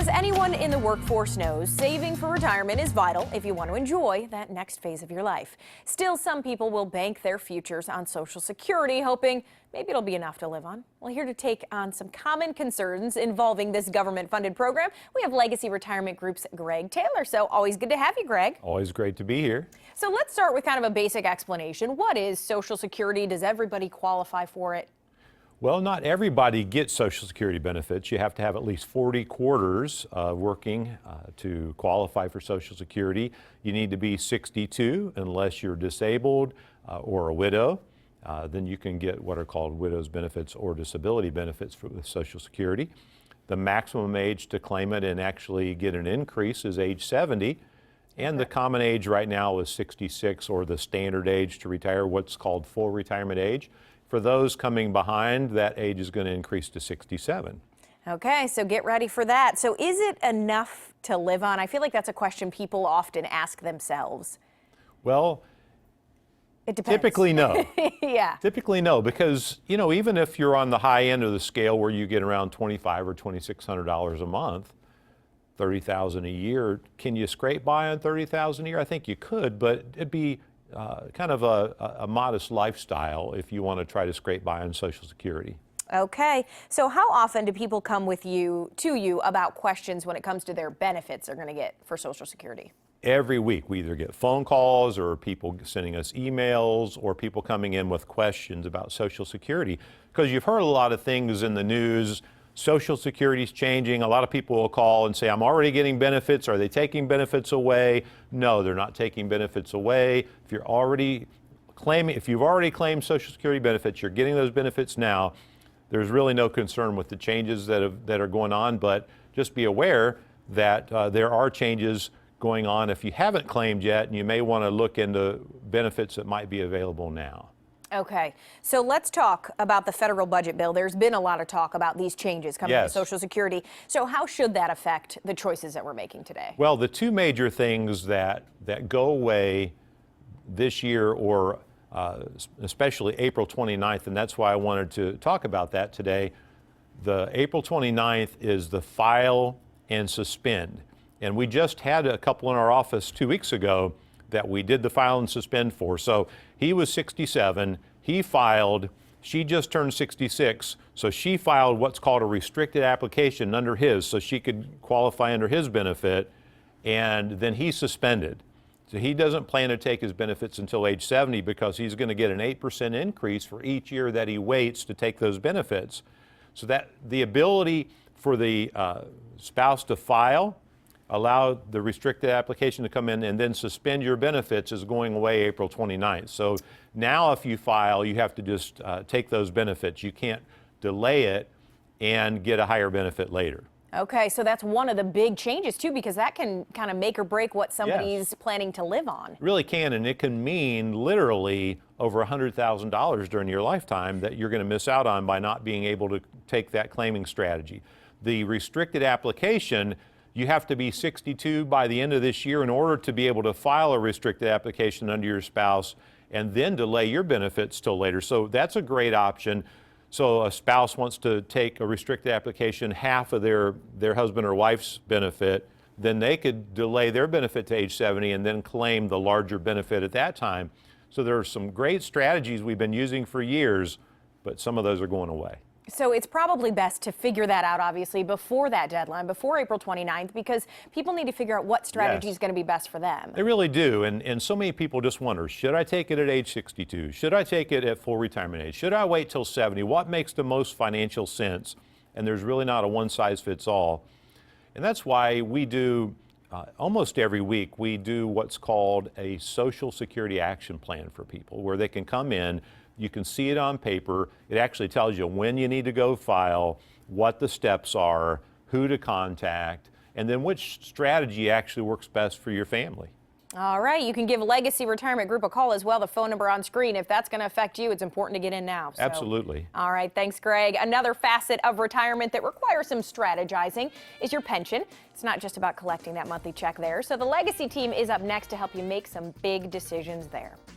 As anyone in the workforce knows, saving for retirement is vital if you want to enjoy that next phase of your life. Still, some people will bank their futures on Social Security, hoping maybe it'll be enough to live on. Well, here to take on some common concerns involving this government-funded program, we have Legacy Retirement Group's Greg Taylor. So always good to have you, Greg. Always great to be here. So let's start with kind of a basic explanation. What is Social Security? Does everybody qualify for it? Well, not everybody gets Social Security benefits. You have to have at least 40 quarters working to qualify for Social Security. You need to be 62 unless you're disabled or a widow. Then you can get what are called widow's benefits or disability benefits for Social Security. The maximum age to claim it and actually get an increase is age 70. And the common age right now is 66, or the standard age to retire, what's called full retirement age. For those coming behind, that age is going to increase to 67. Okay, so get ready for that. So is it enough to live on? I feel like that's a question people often ask themselves. Well, it depends. Typically no. Yeah. Typically no, because, you know, even if you're on the high end of the scale where you get around $2,500 or $2,600 a month, $30,000 a year, can you scrape by on $30,000 a year? I think you could, but it'd be kind of a modest lifestyle if you want to try to scrape by on Social Security. Okay, so how often do people come to you about questions when it comes to their benefits they're going to get for Social Security? Every week we either get phone calls or people sending us emails or people coming in with questions about Social Security, because you've heard a lot of things in the news. Social Security's changing. A lot of people will call and say, I'm already getting benefits. Are they taking benefits away? No, they're not taking benefits away. If you've already claimed Social Security benefits, you're getting those benefits now. There's really no concern with the changes that are going on, but just be aware that there are changes going on if you haven't claimed yet, and you may want to look into benefits that might be available now. Okay, so let's talk about the federal budget bill. There's been a lot of talk about these changes coming to Social Security. So how should that affect the choices that we're making today? Well, the two major things that go away this year, or especially April 29th, and that's why I wanted to talk about that today. The April 29th is the file and suspend. And we just had a couple in our office 2 weeks ago that we did the file and suspend for. So he was 67, he filed, she just turned 66, so she filed what's called a restricted application under his, so she could qualify under his benefit, and then he suspended. So he doesn't plan to take his benefits until age 70 because he's going to get an 8% increase for each year that he waits to take those benefits. So that the ability for the spouse to file, allow the restricted application to come in, and then suspend your benefits is going away April 29th. So now if you file, you have to just take those benefits. You can't delay it and get a higher benefit later. Okay, so that's one of the big changes too, because that can kind of make or break what somebody's planning to live on. It really can, and it can mean literally over $100,000 during your lifetime that you're going to miss out on by not being able to take that claiming strategy. The restricted application, you have to be 62 by the end of this year in order to be able to file a restricted application under your spouse and then delay your benefits till later. So that's a great option. So a spouse wants to take a restricted application, half of their husband or wife's benefit, then they could delay their benefit to age 70 and then claim the larger benefit at that time. So there are some great strategies we've been using for years, but some of those are going away. So it's probably best to figure that out, obviously, before that deadline, before April 29th, because people need to figure out what strategy is going to be best for them. They really do. And so many people just wonder, should I take it at age 62? Should I take it at full retirement age? Should I wait till 70? What makes the most financial sense? And there's really not a one-size-fits-all. And that's why we do, almost every week, we do what's called a Social Security action plan for people, where they can come in. You can see it on paper. It actually tells you when you need to go file, what the steps are, who to contact, and then which strategy actually works best for your family. All right, you can give Legacy Retirement Group a call as well. The phone number on screen. If that's going to affect you, it's important to get in now. So. Absolutely. All right, thanks, Greg. Another facet of retirement that requires some strategizing is your pension. It's not just about collecting that monthly check there. So the Legacy team is up next to help you make some big decisions there.